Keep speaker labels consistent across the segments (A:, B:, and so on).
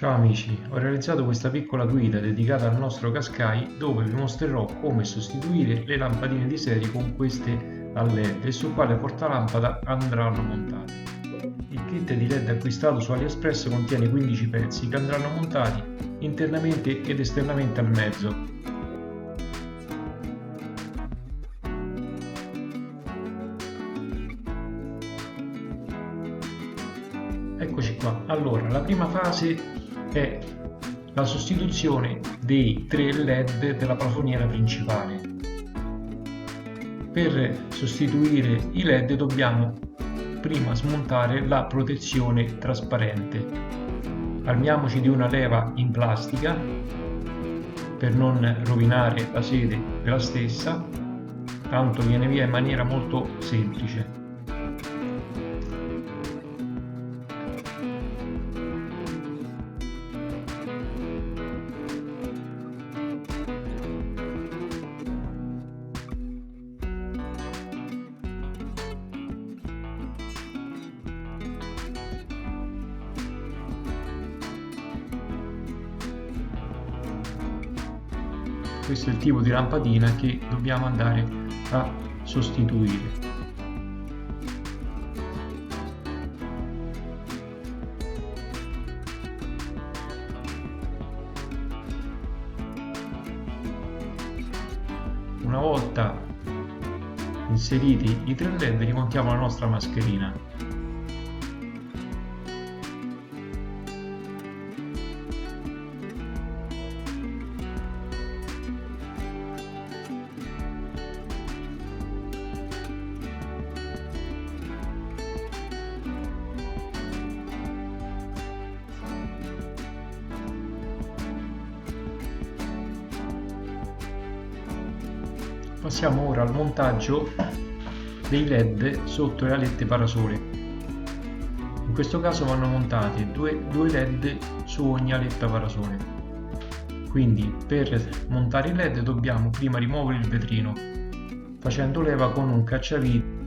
A: Ciao amici, ho realizzato questa piccola guida dedicata al nostro Qashqai dove vi mostrerò come sostituire le lampadine di serie con queste a LED e su quale portalampada andranno montate. Il kit di LED acquistato su AliExpress contiene 15 pezzi che andranno montati internamente ed esternamente al mezzo. Eccoci qua. Allora, la prima fase è la sostituzione dei 3 LED della plafoniera principale. Per sostituire i LED dobbiamo prima smontare la protezione trasparente. Armiamoci di una leva in plastica per non rovinare la sede della stessa, tanto viene via in maniera molto semplice. Questo è il tipo di lampadina che dobbiamo andare a sostituire. Una volta inseriti i 3 LED rimontiamo la nostra mascherina. Passiamo ora al montaggio dei LED sotto le alette parasole. In questo caso vanno montati due LED su ogni aletta parasole. Quindi per montare i LED dobbiamo prima rimuovere il vetrino facendo leva con un cacciavite.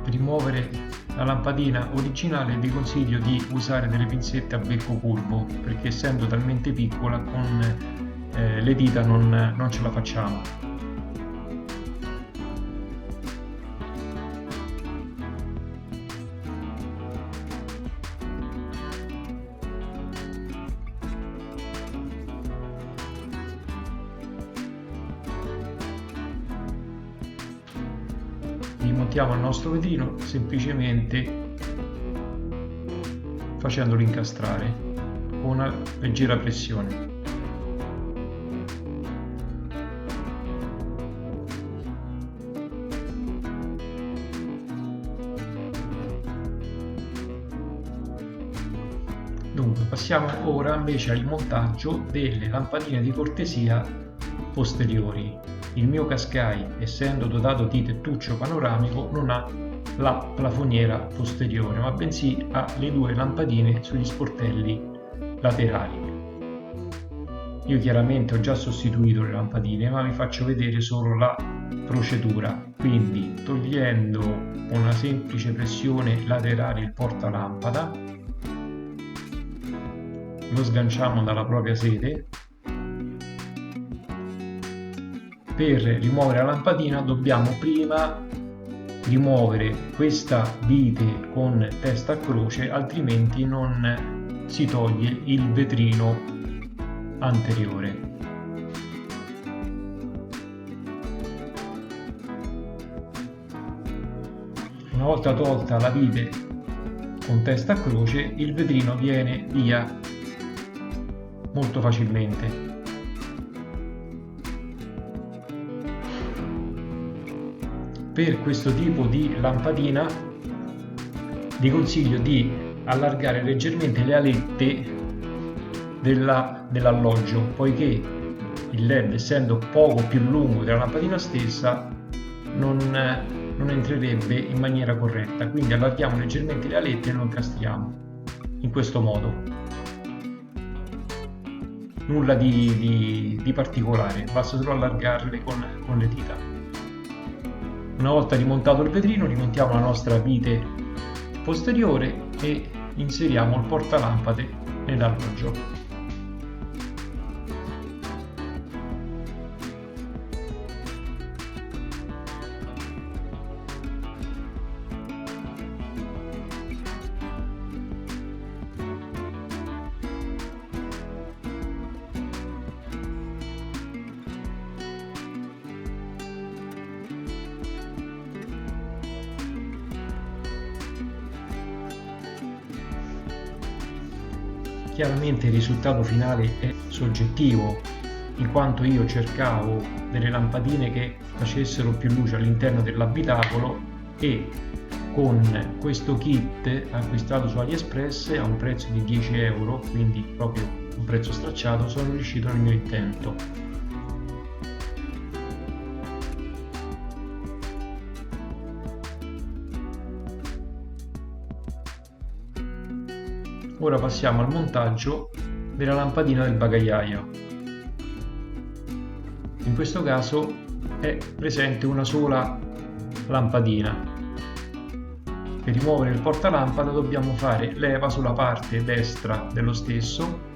A: Per rimuovere la lampadina originale vi consiglio di usare delle pinzette a becco curvo perché essendo talmente piccola con le dita non ce la facciamo. Rimontiamo il nostro vetrino semplicemente facendolo incastrare con una leggera pressione. Dunque, passiamo ora invece al montaggio delle lampadine di cortesia posteriori. Il mio Qashqai, essendo dotato di tettuccio panoramico, non ha la plafoniera posteriore, ma bensì ha le 2 lampadine sugli sportelli laterali. Io chiaramente ho già sostituito le lampadine, ma vi faccio vedere solo la procedura. Quindi, togliendo una semplice pressione laterale il portalampada, lo sganciamo dalla propria sede. Per rimuovere la lampadina dobbiamo prima rimuovere questa vite con testa a croce, altrimenti non si toglie il vetrino anteriore. Una volta tolta la vite con testa a croce, il vetrino viene via molto facilmente. Per questo tipo di lampadina vi consiglio di allargare leggermente le alette dell'alloggio, poiché il LED, essendo poco più lungo della lampadina stessa, non entrerebbe in maniera corretta. Quindi allarghiamo leggermente le alette e lo incastriamo in questo modo. nulla di particolare, basta solo allargarle con le dita. Una volta rimontato il vetrino, rimontiamo la nostra vite posteriore e inseriamo il portalampade nell'alloggio. Chiaramente il risultato finale è soggettivo, in quanto io cercavo delle lampadine che facessero più luce all'interno dell'abitacolo e con questo kit acquistato su AliExpress a un prezzo di 10 euro, quindi proprio un prezzo stracciato, sono riuscito nel mio intento. Ora passiamo al montaggio della lampadina del bagagliaio. In questo caso è presente una sola lampadina. Per rimuovere il portalampada dobbiamo fare leva sulla parte destra dello stesso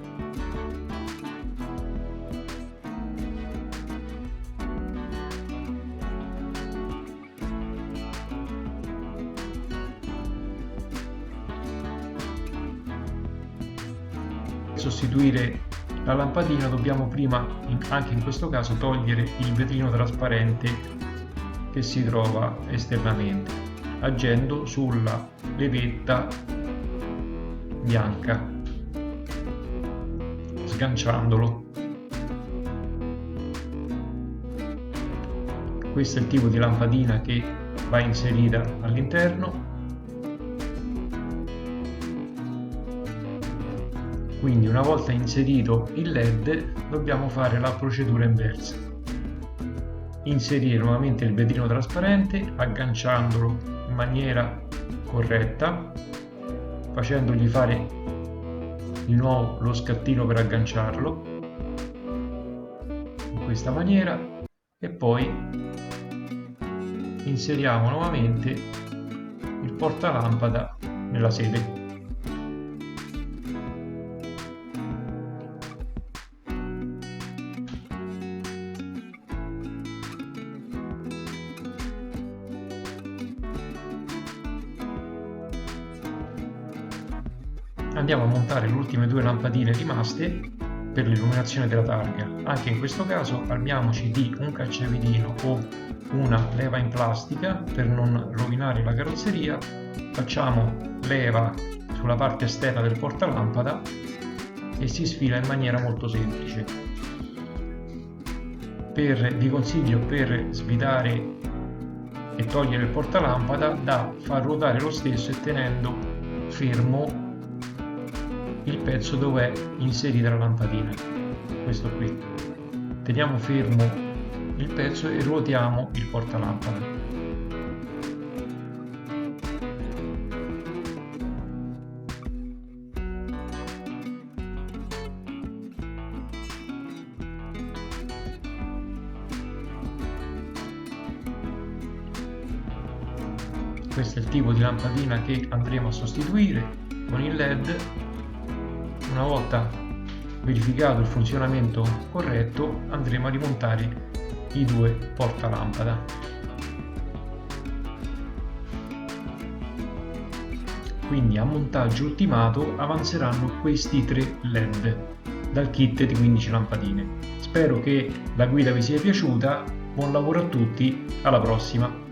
A: sostituire la lampadina dobbiamo prima, anche in questo caso, togliere il vetrino trasparente che si trova esternamente, agendo sulla levetta bianca, sganciandolo. Questo è il tipo di lampadina che va inserita all'interno. Quindi una volta inserito il LED dobbiamo fare la procedura inversa. Inserire nuovamente il vetrino trasparente agganciandolo in maniera corretta, facendogli fare di nuovo lo scattino per agganciarlo in questa maniera e poi inseriamo nuovamente il portalampada nella sede. Andiamo a montare le ultime due lampadine rimaste per l'illuminazione della targa. Anche in questo caso armiamoci di un cacciavetino o una leva in plastica per non rovinare la carrozzeria. Facciamo leva sulla parte esterna del portalampada e si sfila in maniera molto semplice. Vi consiglio, per svitare e togliere il portalampada, da far ruotare lo stesso e tenendo fermo il pezzo dove è inserita la lampadina, questo qui. Teniamo fermo il pezzo e ruotiamo il portalampada. Questo è il tipo di lampadina che andremo a sostituire con il LED. Una volta verificato il funzionamento corretto andremo a rimontare i due portalampada. Quindi a montaggio ultimato avanzeranno questi 3 LED dal kit di 15 lampadine. Spero che la guida vi sia piaciuta, buon lavoro a tutti, alla prossima!